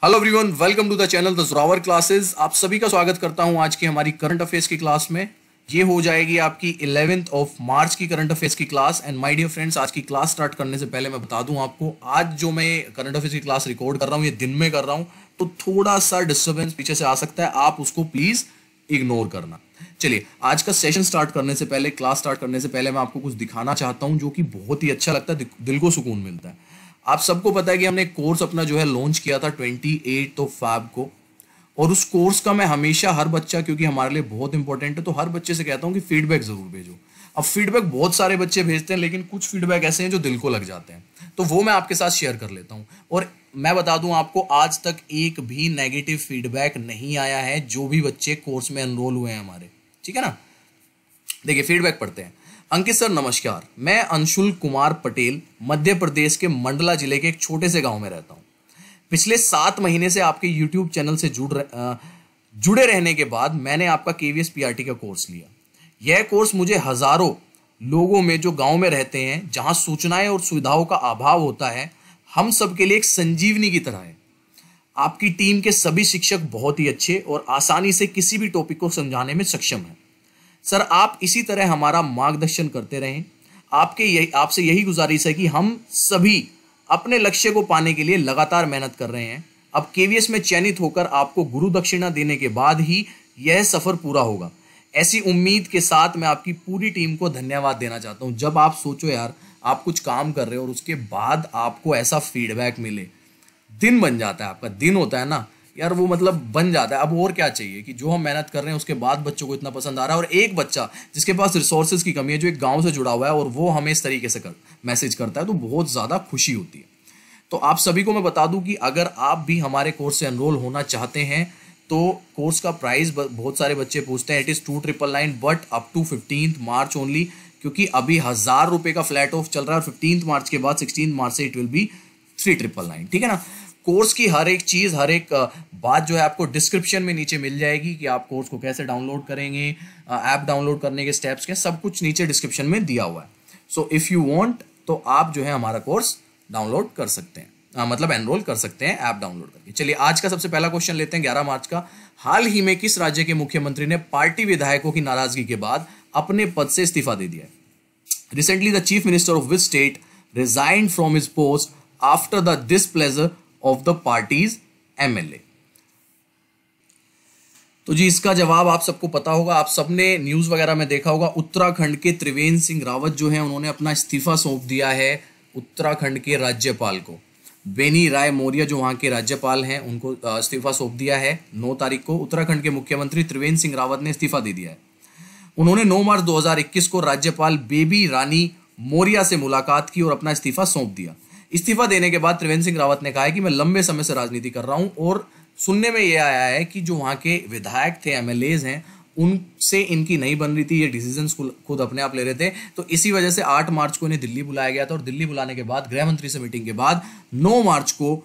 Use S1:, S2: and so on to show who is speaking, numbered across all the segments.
S1: Hello everyone, welcome to the channel the Zorawar classes. आप सभी का स्वागत करता हूं आज की हमारी करंट अफेयर्स की क्लास में। ये हो जाएगी आपकी 11th ऑफ मार्च की करंट अफेयर्स की class. And my dear friends, आज की क्लास स्टार्ट करने से पहले मैं बता दूं आपको, आज जो मैं करंट अफेयर्स की क्लास रिकॉर्ड कर रहा हूं ये दिन में कर रहा हूं, तो थोड़ा सा डिस्टर्बेंस पीछे से आ सकता है, आप उसको प्लीज इग्नोर करना। चलिए, आज का सेशन स्टार्ट करने से पहले, क्लास स्टार्ट करने से पहले मैं आपको कुछ दिखाना चाहता हूं जो कि बहुत ही अच्छा लगता है, दिल को सुकून मिलता है। आप सबको पता है कि हमने एक कोर्स अपना जो है लॉन्च किया था 28 ऑफ फैब को, और उस कोर्स का मैं हमेशा हर बच्चा, क्योंकि हमारे लिए बहुत इंपॉर्टेंट है, तो हर बच्चे से कहता हूं कि फीडबैक जरूर भेजो। अब फीडबैक बहुत सारे बच्चे भेजते हैं, लेकिन कुछ फीडबैक ऐसे हैं जो दिल को लग जाते हैं, तो वो मैं आपके साथ शेयर कर लेता हूं। और मैं बता दूं आपको, आज तक एक भी नेगेटिव फीडबैक नहीं आया है जो भी बच्चे कोर्स में एनरोल हुए हैं हमारे, ठीक है ना। देखिए, फीडबैक पढ़ते हैं। अंकित सर नमस्कार, मैं अंशुल कुमार पटेल मध्य प्रदेश के मंडला जिले के एक छोटे से गांव में रहता हूं। पिछले 7 महीने से आपके यूट्यूब चैनल से जुड़े रहने के बाद मैंने आपका KVS PRT का कोर्स लिया। यह कोर्स मुझे हजारों लोगों में जो गांव में रहते हैं, जहां सूचनाएं और सुविधाओं का अभाव होता है, हम सबके लिए एक संजीवनी की तरह है। आपकी टीम के सभी शिक्षक बहुत ही अच्छे और आसानी से किसी भी टॉपिक को समझाने में सक्षम हैं। सर, आप इसी तरह हमारा मार्गदर्शन करते रहें। आपसे यही गुजारिश है कि हम सभी अपने लक्ष्य को पाने के लिए लगातार मेहनत कर रहे हैं। अब KVS में चयनित होकर आपको गुरु दक्षिणा देने के बाद ही यह सफर पूरा होगा। ऐसी उम्मीद के साथ मैं आपकी पूरी टीम को धन्यवाद देना चाहता हूं। जब आप सोचो यार, आप कुछ काम कर रहे हो और उसके बाद आपको ऐसा फीडबैक मिले, दिन बन जाता है, आपका दिन होता है ना यार, वो मतलब बन जाता है। अब और क्या चाहिए कि जो हम मेहनत कर रहे हैं उसके बाद बच्चों को इतना पसंद आ रहा है। और एक बच्चा जिसके पास रिसोर्सेज की कमी है, जो एक गांव से जुड़ा हुआ है, और वो हमें इस तरीके से मैसेज करता है, तो बहुत ज़्यादा खुशी होती है। तो आप सभी को मैं बता दूं कि अगर आप भी हमारे कोर्स से एनरोल होना चाहते हैं तो कोर्स का प्राइस बहुत सारे बच्चे पूछते हैं, it is 2999 but up to 15 March only, क्योंकि अभी 1000 रुपये का फ्लैट ऑफ चल रहा है। 15 मार्च के बाद 16 मार्च से इट विल बी 3999, ठीक है ना। कोर्स की हर एक चीज़, हर एक बात जो है आपको डिस्क्रिप्शन में नीचे मिल जाएगी कि आप कोर्स को कैसे डाउनलोड करेंगे, ऐप डाउनलोड करने के स्टेप्स के सब कुछ नीचे डिस्क्रिप्शन में दिया हुआ है। सो इफ़ यू वांट तो आप जो है हमारा कोर्स डाउनलोड कर सकते हैं, मतलब एनरोल कर सकते हैं ऐप डाउनलोड करके। चलिए, आज का सबसे पहला क्वेश्चन लेते हैं 11 मार्च का। हाल ही में किस राज्य के मुख्यमंत्री ने पार्टी विधायकों की नाराजगी के बाद अपने पद से इस्तीफा दे दिया है? Recently the chief minister of which state resigned from his post after the displeasure of the parties MLA। तो जी, इसका जवाब आप सबको पता होगा, आप सबने न्यूज वगैरह में देखा होगा। उत्तराखंड के त्रिवेंद्र सिंह रावत जो है, उन्होंने अपना इस्तीफा सौंप दिया है उत्तराखंड के राज्यपाल को। बेनी राय मौर्य जो वहां के राज्यपाल हैं, उनको इस्तीफा सौंप दिया है 9 तारीख को। उत्तराखंड के मुख्यमंत्री त्रिवेंद्र सिंह रावत ने इस्तीफा दे दिया है। उन्होंने 9 मार्च 2021 को राज्यपाल बेबी रानी मौर्य से मुलाकात की और अपना इस्तीफा सौंप दिया। इस्तीफा देने के बाद त्रिवेंद्र सिंह रावत ने कहा है कि मैं लंबे समय से राजनीति कर रहा हूं, और सुनने में यह आया है कि जो वहां के विधायक थे, MLAs हैं, उनसे इनकी नहीं बन रही थी, ये डिसीजंस खुद अपने आप ले रहे थे। तो इसी वजह से 8 मार्च को इन्हें दिल्ली बुलाया गया था, और दिल्ली बुलाने के बाद गृह मंत्री से मीटिंग के बाद 9 मार्च को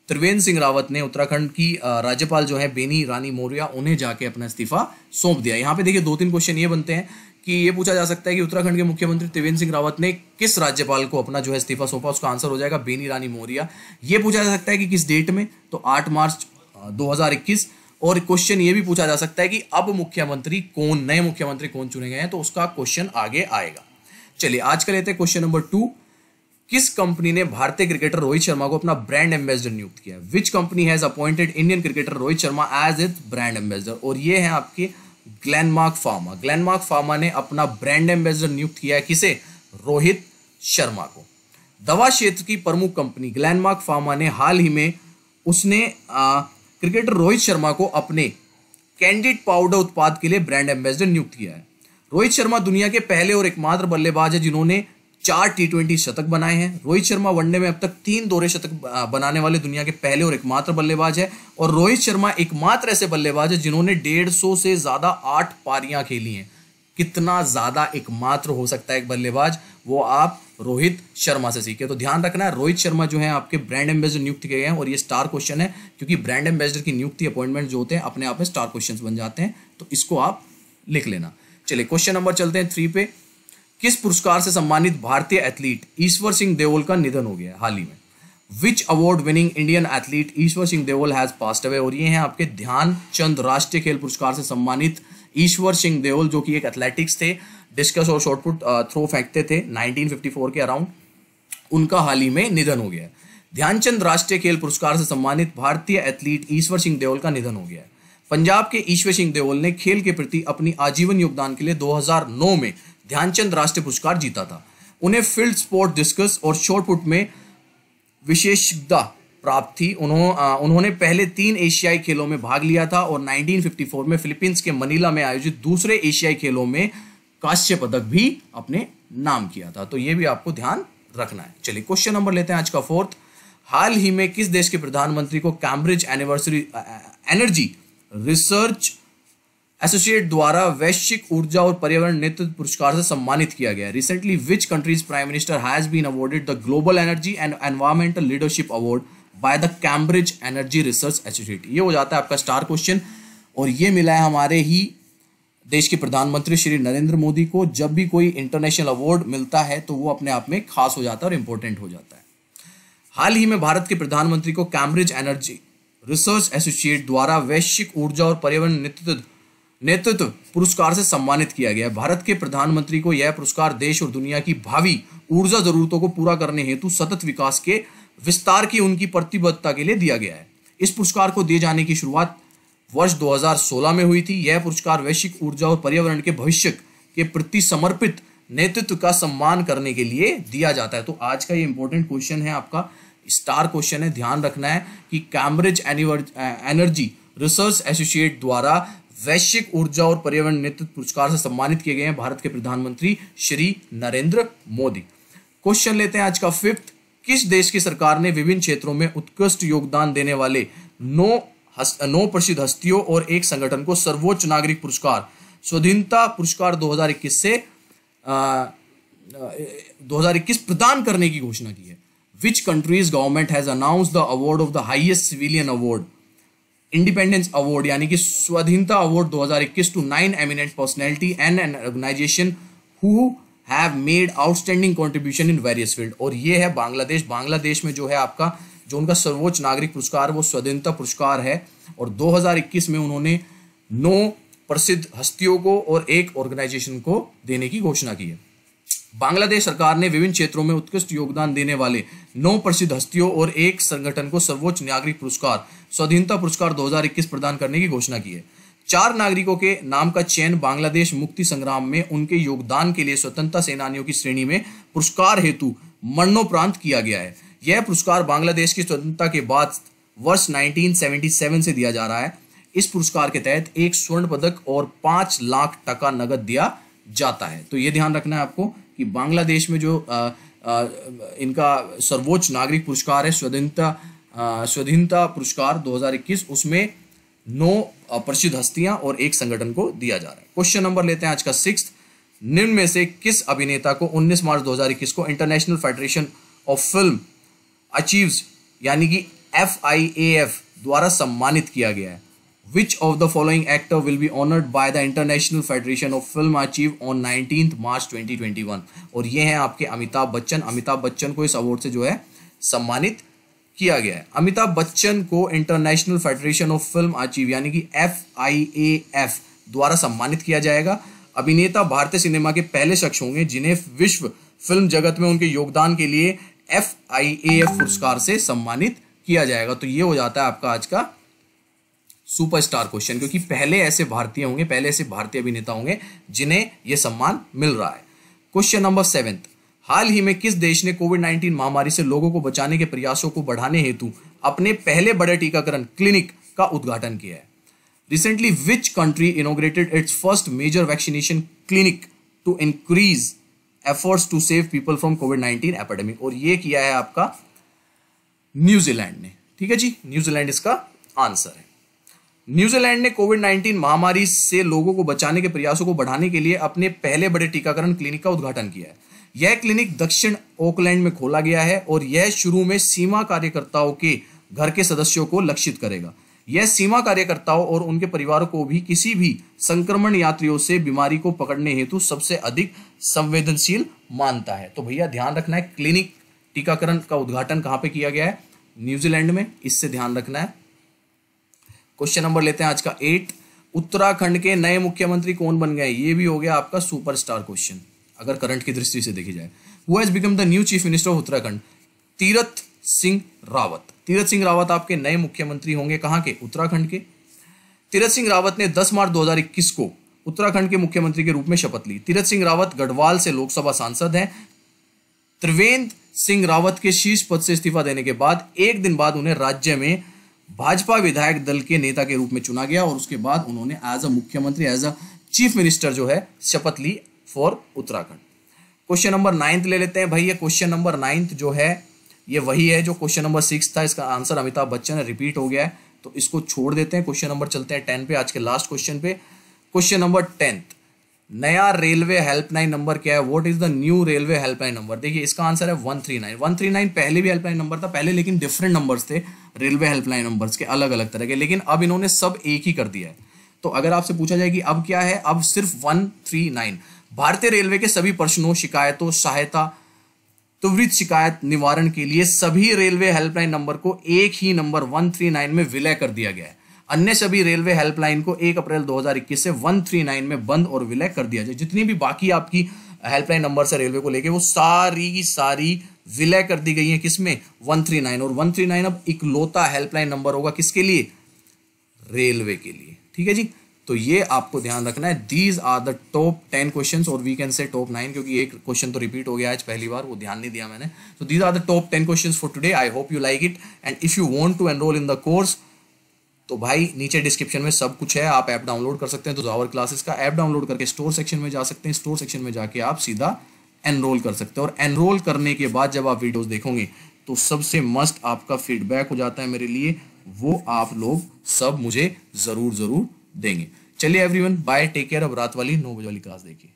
S1: त्रिवेंद्र सिंह रावत ने उत्तराखंड की राज्यपाल जो है बेनी रानी मौर्य, उन्हें जाके अपना इस्तीफा सौंप दिया। यहाँ पे देखिए 2-3 क्वेश्चन ये बनते हैं कि ये पूछा जा सकता है कि उत्तराखंड के मुख्यमंत्री त्रिवेंद्र सिंह रावत ने किस राज्यपाल को अपना जो है इस्तीफा सौंपा, उसका आंसर हो जाएगा बेनी रानी मौर्य। ये पूछा जा सकता है कि किस डेट में, तो 8 मार्च 2021। और क्वेश्चन ये भी पूछा जा सकता है कि अब मुख्यमंत्री कौन, नए मुख्यमंत्री कौन चुने गए हैं, तो उसका क्वेश्चन आगे आएगा। चलिए, आज का लेते हैं क्वेश्चन नंबर 2। किस कंपनी ने भारतीय क्रिकेटर रोहित शर्मा को अपना ब्रांड एम्बेसडर नियुक्त किया? Which company has appointed Indian cricketer Rohit Sharma as its brand ambassador? और ये है आपके ग्लेनमार्क फार्मा। ग्लेनमार्क फार्मा ने अपना ब्रांड एम्बेसडर नियुक्त किया है किसे? रोहित शर्मा को। दवा क्षेत्र की प्रमुख कंपनी ग्लेनमार्क फार्मा ने हाल ही में उसने क्रिकेटर रोहित शर्मा को अपने कैंडिड पाउडर उत्पाद के लिए ब्रांड एम्बेसडर नियुक्त किया है। रोहित शर्मा दुनिया के पहले और एकमात्र बल्लेबाज है जिन्होंने 4 T20 शतक बनाए हैं। रोहित शर्मा वनडे में अब तक 3 दोहरे शतक बनाने वाले दुनिया के पहले और एकमात्र बल्लेबाज है। और रोहित शर्मा एकमात्र ऐसे बल्लेबाज है जिन्होंने 150 से ज्यादा 8 पारियां खेली हैं। कितना ज्यादा एकमात्र हो सकता है एक बल्लेबाज, वो आप रोहित शर्मा से सीखे। तो ध्यान रखना है, रोहित शर्मा जो है आपके ब्रांड एम्बेसडर नियुक्त किए गए हैं, और ये स्टार क्वेश्चन है, क्योंकि ब्रांड एम्बेसडर की नियुक्ति, अपॉइंटमेंट जो होते हैं अपने आप में स्टार क्वेश्चन बन जाते हैं, तो इसको आप लिख लेना। चलिए, क्वेश्चन नंबर चलते हैं 3 पे। किस पुरस्कार से सम्मानित भारतीय एथलीट ईश्वर सिंह देओल का निधन हो गया है हाल ही में? Which award winning Indian athlete Ishwar Singh Deol has passed away. और ये हैं आपके ध्यानचंद राष्ट्रीय खेल पुरस्कार से सम्मानित ईश्वर सिंह देओल, जो कि एक एथलेटिक्स थे, डिस्कस और शॉटपुट थ्रो फेंकते थे 1954 के अराउंड। उनका हाल ही में निधन हो गया है। ध्यानचंद राष्ट्रीय खेल पुरस्कार से सम्मानित भारतीय एथलीट ईश्वर सिंह देओल का निधन हो गया है। पंजाब के ईश्वर सिंह देओल ने खेल के प्रति अपनी आजीवन योगदान के लिए 2009 में ध्यानचंद राष्ट्रीय पुरस्कार जीता था। उन्हें फील्ड स्पोर्ट, डिस्कस और शॉटपुट में विशेषज्ञता प्राप्त थी। उन्होंने पहले 3 एशियाई खेलों में भाग लिया था और 1954 में फिलीपींस के मनीला में आयोजित दूसरे एशियाई खेलों में कांस्य पदक भी अपने नाम किया था। तो ये भी आपको ध्यान रखना है। चलिए क्वेश्चन नंबर लेते हैं आज का 4th। हाल ही में किस देश के प्रधानमंत्री को कैम्ब्रिज एनर्जी रिसर्च एसोसिएट द्वारा वैश्विक ऊर्जा और पर्यावरण नेतृत्व पुरस्कार से सम्मानित किया गया है? Recently which country's prime minister has been awarded the global energy and environmental leadership award by the Cambridge energy research associate. ये हो जाता है आपका स्टार क्वेश्चन, और ये मिला है हमारे ही देश के प्रधानमंत्री श्री नरेंद्र मोदी को। जब भी कोई इंटरनेशनल अवार्ड मिलता है तो वो अपने आप में खास हो जाता है और इंपॉर्टेंट हो जाता है। हाल ही में भारत के प्रधानमंत्री को कैम्ब्रिज एनर्जी रिसर्च एसोसिएट द्वारा वैश्विक ऊर्जा और पर्यावरण नेतृत्व पुरस्कार से सम्मानित किया गया। भारत के प्रधानमंत्री को यह पुरस्कार देश और दुनिया की भावी ऊर्जा जरूरतों को पूरा करने हेतु सतत विकास के विस्तार की उनकी प्रतिबद्धता के लिए दिया गया है। इस पुरस्कार को दिए जाने की शुरुआत वर्ष 2016 में हुई थी। यह पुरस्कार वैश्विक ऊर्जा और पर्यावरण के भविष्य के प्रति समर्पित नेतृत्व का सम्मान करने के लिए दिया जाता है। तो आज का ये इंपॉर्टेंट क्वेश्चन है, आपका स्टार क्वेश्चन है। ध्यान रखना है कि कैम्ब्रिज एनर्जी रिसर्च एसोसिएट द्वारा वैश्विक ऊर्जा और पर्यावरण नेतृत्व पुरस्कार से सम्मानित किए गए हैं भारत के प्रधानमंत्री श्री नरेंद्र मोदी। क्वेश्चन लेते हैं आज का 5th। किस देश की सरकार ने विभिन्न क्षेत्रों में उत्कृष्ट योगदान देने वाले 9 प्रसिद्ध हस्तियों और एक संगठन को सर्वोच्च नागरिक पुरस्कार स्वाधीनता पुरस्कार 2021 प्रदान करने की घोषणा की है? Which country's government has announced the award of the highest civilian award, independence award यानी कि स्वाधीनता award 2021 to 9 eminent personality and an organisation who have made outstanding contribution in various field. और ये है बांग्लादेश। बांग्लादेश में जो है आपका जो उनका सर्वोच्च नागरिक पुरस्कार वो स्वाधीनता पुरस्कार है, और 2021 में उन्होंने 9 प्रसिद्ध हस्तियों को और एक ऑर्गेनाइजेशन को देने की घोषणा की है। बांग्लादेश सरकार ने विभिन्न क्षेत्रों में उत्कृष्ट योगदान देने वाले 9 प्रसिद्ध हस्तियों और एक संगठन को सर्वोच्च नागरिक पुरस्कार स्वाधीनता पुरस्कार 2021 प्रदान करने की घोषणा की है। 4 नागरिकों के नाम का चयन बांग्लादेश मुक्ति संग्राम में उनके योगदान के लिए स्वतंत्रता सेनानियों की श्रेणी में पुरस्कार हेतु मरणोपरांत किया गया है। यह पुरस्कार बांग्लादेश की स्वतंत्रता के बाद वर्ष 1977 से दिया जा रहा है। इस पुरस्कार के तहत एक स्वर्ण पदक और 5 लाख टका नगद दिया जाता है। तो ये ध्यान रखना है आपको कि बांग्लादेश में जो इनका सर्वोच्च नागरिक पुरस्कार है स्वाधीनता पुरस्कार 2021, उसमें 9 प्रसिद्ध हस्तियां और एक संगठन को दिया जा रहा है। क्वेश्चन नंबर लेते हैं आज का 6th। निम्न में से किस अभिनेता को 19 मार्च 2021 को international federation of film achieves यानी कि FIAF द्वारा सम्मानित किया गया है? Which of the following actor will be honored by the International Federation of Film Achieve on 19th March 2021? और ये हैं आपके अमिताभ बच्चन। अमिताभ बच्चन को इस अवार्ड से जो है सम्मानित किया गया है। अमिताभ बच्चन को international federation of film achieve यानी कि FIAF द्वारा सम्मानित किया जाएगा। अभिनेता भारतीय सिनेमा के पहले शख्स होंगे जिन्हें विश्व फिल्म जगत में उनके योगदान के लिए FIAF पुरस्कार से सम्मानित किया जाएगा। तो ये हो जाता है आपका आज का सुपरस्टार क्वेश्चन, क्योंकि पहले ऐसे भारतीय होंगे, पहले ऐसे भारतीय अभिनेता होंगे जिन्हें यह सम्मान मिल रहा है। Question number 7। हाल ही में किस देश ने कोविड-19 महामारी से लोगों को बचाने के प्रयासों को बढ़ाने हेतु अपने पहले बड़े टीकाकरण क्लिनिक का उद्घाटन किया है? Recently which country inaugurated its first major vaccination clinic to increase efforts to save people from कोविड-19 एपिडेमिक? और ये किया है आपका न्यूजीलैंड ने। ठीक है जी, न्यूजीलैंड इसका आंसर है। न्यूजीलैंड ने कोविड-19 महामारी से लोगों को बचाने के प्रयासों को बढ़ाने के लिए अपने पहले बड़े टीकाकरण क्लिनिक का उद्घाटन किया है। यह क्लिनिक दक्षिण ऑकलैंड में खोला गया है और यह शुरू में सीमा कार्यकर्ताओं के घर के सदस्यों को लक्षित करेगा। यह सीमा कार्यकर्ताओं और उनके परिवारों को भी किसी भी संक्रमण यात्रियों से बीमारी को पकड़ने हेतु सबसे अधिक संवेदनशील मानता है। तो भैया ध्यान रखना है, क्लिनिक टीकाकरण का उद्घाटन कहाँ पे किया गया है? न्यूजीलैंड में, इससे ध्यान रखना है। क्वेश्चन नंबर लेते हैं आज का 8, उत्तराखंड के नए मुख्यमंत्री कौन बन गए? ये भी हो गया आपका सुपरस्टार क्वेश्चन अगर करंट की दृष्टि से देखी जाए। Who has become the new chief minister of Uttarakhand? Tirath Singh Rawat. Tirath Singh Rawat आपके नए मुख्यमंत्री होंगे, कहां के? उत्तराखंड के। तीरथ सिंह रावत ने 10 मार्च 2021 को उत्तराखंड के मुख्यमंत्री के रूप में शपथ ली। तीरथ सिंह रावत गढ़वाल से लोकसभा सांसद हैं। त्रिवेंद्र सिंह रावत के शीर्ष पद से इस्तीफा देने के बाद एक दिन बाद उन्हें राज्य में भाजपा विधायक दल के नेता के रूप में चुना गया और उसके बाद उन्होंने एज अ मुख्यमंत्री, एज अ चीफ मिनिस्टर जो है शपथ ली फॉर उत्तराखंड। क्वेश्चन नंबर 9 ले लेते हैं भाई। ये क्वेश्चन नंबर 9 जो है ये वही है जो क्वेश्चन नंबर 6 था। इसका आंसर अमिताभ बच्चन है, रिपीट हो गया है, तो इसको छोड़ देते हैं। क्वेश्चन नंबर चलते हैं 10 पे, आज के लास्ट क्वेश्चन पे। क्वेश्चन नंबर 10, नया रेलवे हेल्पलाइन नंबर क्या है? What is the new railway helpline number? देखिए इसका आंसर है 139। 139 पहले भी हेल्पलाइन नंबर था, पहले लेकिन डिफरेंट नंबर्स थे रेलवे हेल्पलाइन नंबर्स के, अलग अलग तरह के, लेकिन अब इन्होंने सब एक ही कर दिया है। तो अगर आपसे पूछा जाए कि अब क्या है, अब सिर्फ 139 भारतीय रेलवे के सभी प्रश्नों, शिकायतों, सहायता, त्वरित शिकायत निवारण के लिए सभी रेलवे हेल्पलाइन नंबर को एक ही नंबर 139 में विलय कर दिया गया है। अन्य सभी रेलवे हेल्पलाइन को 1 अप्रैल 2021 से 139 में बंद और विलय कर दिया जाए। जितनी भी बाकी आपकी हेल्पलाइन नंबर है रेलवे को लेके वो सारी विलय कर दी गई है, किसमें? 139। और 139 अब इकलौता हेल्पलाइन नंबर होगा किसके लिए? रेलवे के लिए। ठीक है जी, तो ये आपको ध्यान रखना है। These are the top 10 questions, और वी कैन से टॉप 9 क्योंकि एक क्वेश्चन तो रिपीट हो गया आज पहली बार, वो ध्यान नहीं दिया मैंने। तो these are the top 10 questions for today. I hope you like it and if you want to enrol in the course तो भाई नीचे डिस्क्रिप्शन में सब कुछ है, आप ऐप डाउनलोड कर सकते हैं। तो ज़ावर क्लासेस का ऐप डाउनलोड करके स्टोर सेक्शन में जा सकते हैं। स्टोर सेक्शन में जाके आप सीधा एनरोल कर सकते हैं और एनरोल करने के बाद जब आप वीडियोस देखोगे तो सबसे मस्ट आपका फीडबैक हो जाता है मेरे लिए, वो आप लोग सब मुझे ज़रूर देंगे। चलिए एवरीवन, बाय, टेक केयर। अब रात वाली 9 बजे वाली क्लास देखिए।